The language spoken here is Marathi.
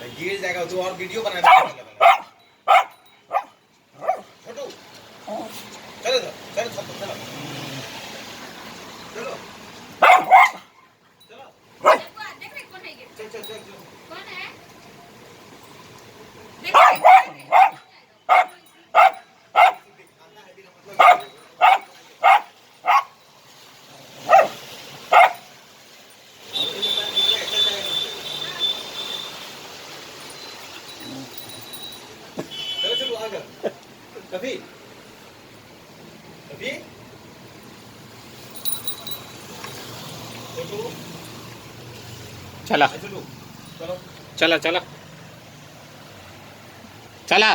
अरे गिर जाएगा तो और वीडियो बनाना पड़ेगा। छोटू चलो चलो चलो चलो चलो चलो देख रहे कौन है ये? चल चल चल कौन है? देख रहे चलो चलो आगे कभी कभी छोटू चला चलो चलो चला चला चला